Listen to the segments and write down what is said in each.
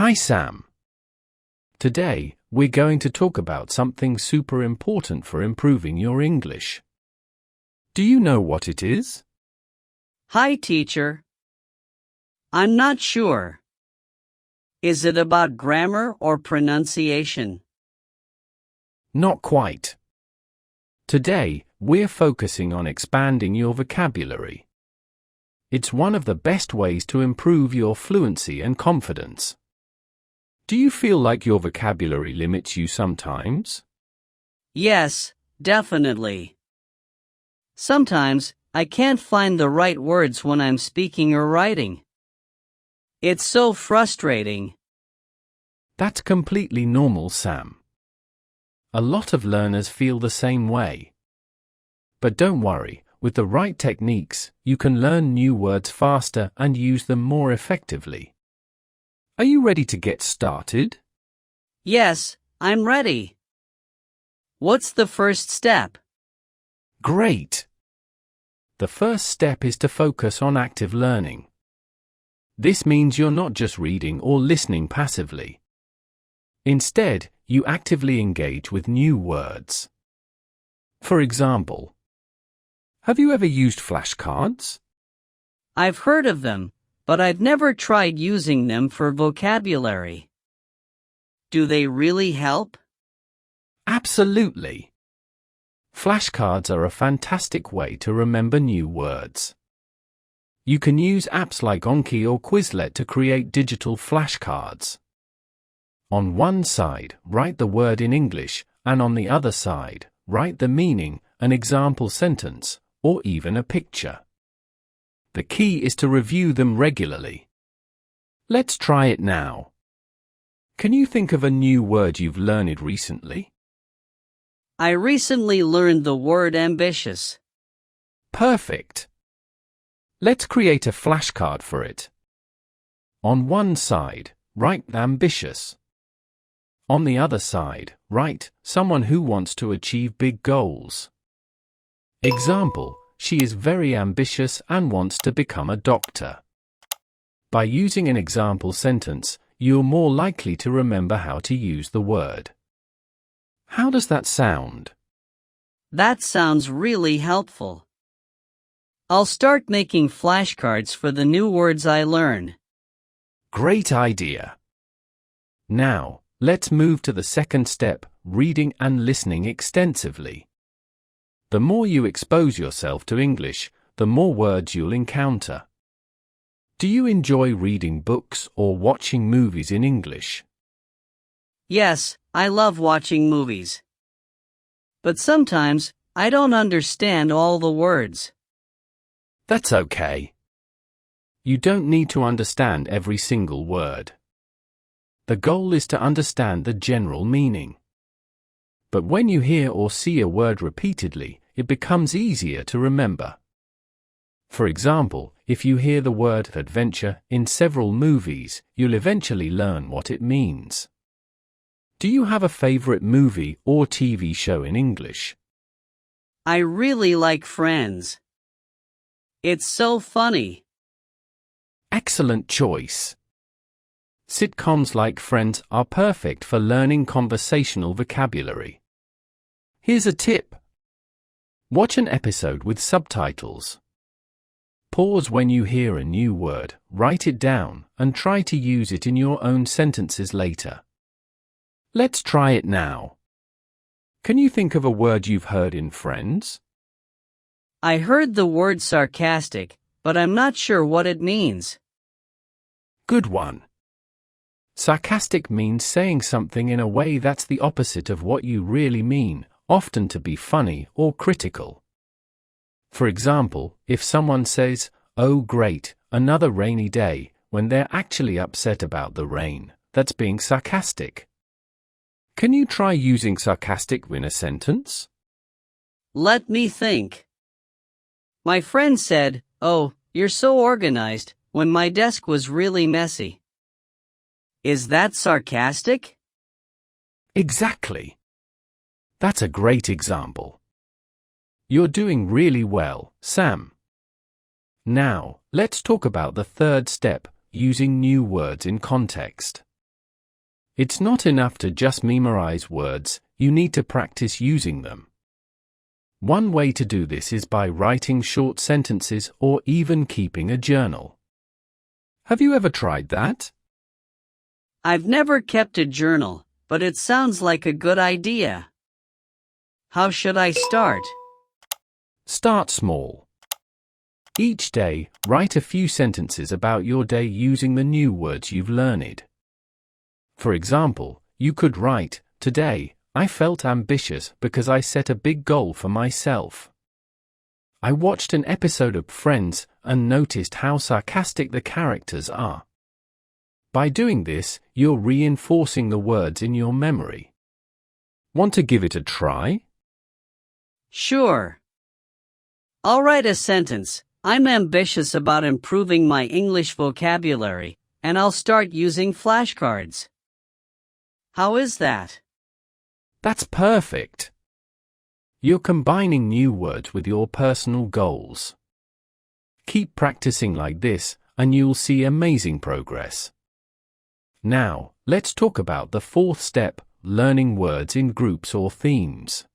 Hi Sam. Today, we're going to talk about something super important for improving your English. Do you know what it is? Hi, teacher. I'm not sure. Is it about grammar or pronunciation? Not quite. Today, we're focusing on expanding your vocabulary. It's one of the best ways to improve your fluency and confidence. Do you feel like your vocabulary limits you sometimes? Yes, definitely. Sometimes, I can't find the right words when I'm speaking or writing. It's so frustrating. That's completely normal, Sam. A lot of learners feel the same way. But don't worry, with the right techniques, you can learn new words faster and use them more effectively. Are you ready to get started? Yes, I'm ready. What's the first step? Great! The first step is to focus on active learning. This means you're not just reading or listening passively. Instead, you actively engage with new words. For example, have you ever used flashcards? I've heard of them, but I've never tried using them for vocabulary. Do they really help? Absolutely. Flashcards are a fantastic way to remember new words. You can use apps like Anki or Quizlet to create digital flashcards. On one side, write the word in English, and on the other side, write the meaning, an example sentence, or even a picture. The key is to review them regularly. Let's try it now. Can you think of a new word you've learned recently? I recently learned the word ambitious. Perfect. Let's create a flashcard for it. On one side, write ambitious. On the other side, write someone who wants to achieve big goals. Example, she is very ambitious and wants to become a doctor. By using an example sentence, you're more likely to remember how to use the word. How does that sound? That sounds really helpful. I'll start making flashcards for the new words I learn. Great idea. Now, let's move to the second step, reading and listening extensively. The more you expose yourself to English, the more words you'll encounter. Do you enjoy reading books or watching movies in English? Yes, I love watching movies. But sometimes, I don't understand all the words. That's okay. You don't need to understand every single word. The goal is to understand the general meaning. But when you hear or see a word repeatedly, it becomes easier to remember. For example, if you hear the word adventure in several movies, you'll eventually learn what it means. Do you have a favorite movie or TV show in English? I really like Friends. It's so funny. Excellent choice. Sitcoms like Friends are perfect for learning conversational vocabulary. Here's a tip. Watch an episode with subtitles. Pause when you hear a new word, write it down, and try to use it in your own sentences later. Let's try it now. Can you think of a word you've heard in Friends? I heard the word sarcastic, but I'm not sure what it means. Good one. Sarcastic means saying something in a way that's the opposite of what you really mean, often to be funny or critical. For example, if someone says, "Oh great, another rainy day," when they're actually upset about the rain, that's being sarcastic. Can you try using sarcastic in a sentence? Let me think. My friend said, "Oh, you're so organized," when my desk was really messy. Is that sarcastic? Exactly. That's a great example. You're doing really well, Sam. Now, let's talk about the third step, using new words in context. It's not enough to just memorize words, you need to practice using them. One way to do this is by writing short sentences or even keeping a journal. Have you ever tried that? I've never kept a journal, but it sounds like a good idea. How should I start? Start small. Each day, write a few sentences about your day using the new words you've learned. For example, you could write, "Today, I felt ambitious because I set a big goal for myself. I watched an episode of Friends and noticed how sarcastic the characters are." By doing this, you're reinforcing the words in your memory. Want to give it a try? Sure. I'll write a sentence. I'm ambitious about improving my English vocabulary, and I'll start using flashcards. How is that? That's perfect. You're combining new words with your personal goals. Keep practicing like this, and you'll see amazing progress. Now, let's talk about the fourth step, learning words in groups or themes.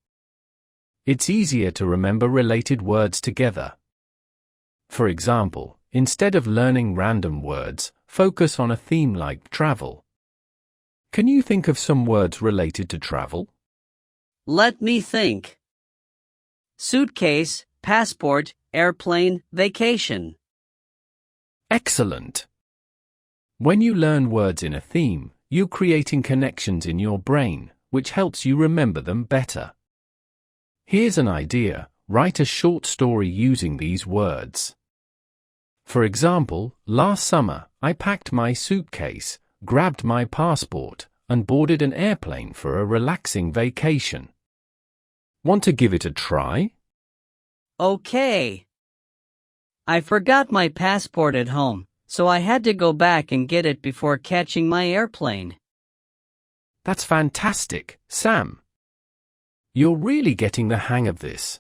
It's easier to remember related words together. For example, instead of learning random words, focus on a theme like travel. Can you think of some words related to travel? Let me think. Suitcase, passport, airplane, vacation. Excellent. When you learn words in a theme, you're creating connections in your brain, which helps you remember them better. Here's an idea: write a short story using these words. For example, last summer, I packed my suitcase, grabbed my passport, and boarded an airplane for a relaxing vacation. Want to give it a try? Okay. I forgot my passport at home, so I had to go back and get it before catching my airplane. That's fantastic, Sam. You're really getting the hang of this.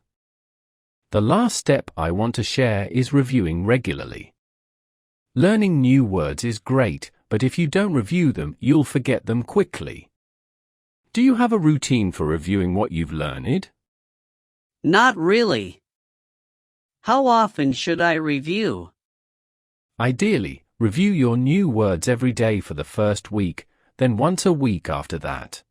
The last step I want to share is reviewing regularly. Learning new words is great, but if you don't review them, you'll forget them quickly. Do you have a routine for reviewing what you've learned? Not really. How often should I review? Ideally, review your new words every day for the first week, then once a week after that.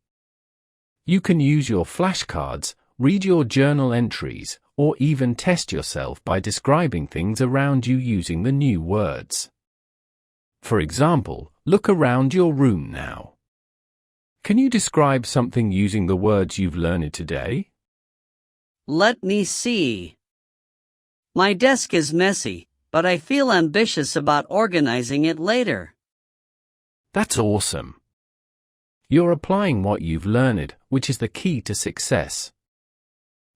You can use your flashcards, read your journal entries, or even test yourself by describing things around you using the new words. For example, look around your room now. Can you describe something using the words you've learned today? Let me see. My desk is messy, but I feel ambitious about organizing it later. That's awesome. You're applying what you've learned, which is the key to success.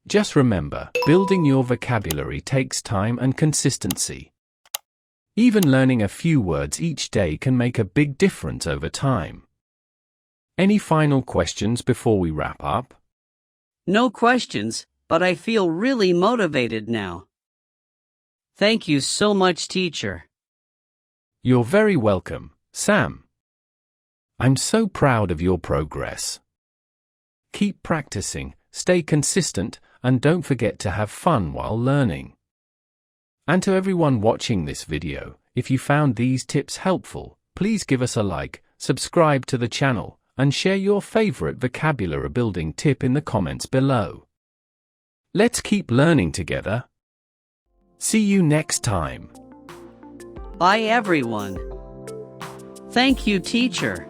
Just remember, building your vocabulary takes time and consistency. Even learning a few words each day can make a big difference over time. Any final questions before we wrap up? No questions, but I feel really motivated now. Thank you so much, teacher. You're very welcome, Sam. I'm so proud of your progress. Keep practicing, stay consistent, and don't forget to have fun while learning. And to everyone watching this video, if you found these tips helpful, please give us a like, subscribe to the channel, and share your favorite vocabulary building tip in the comments below. Let's keep learning together. See you next time. Bye, everyone. Thank you, teacher.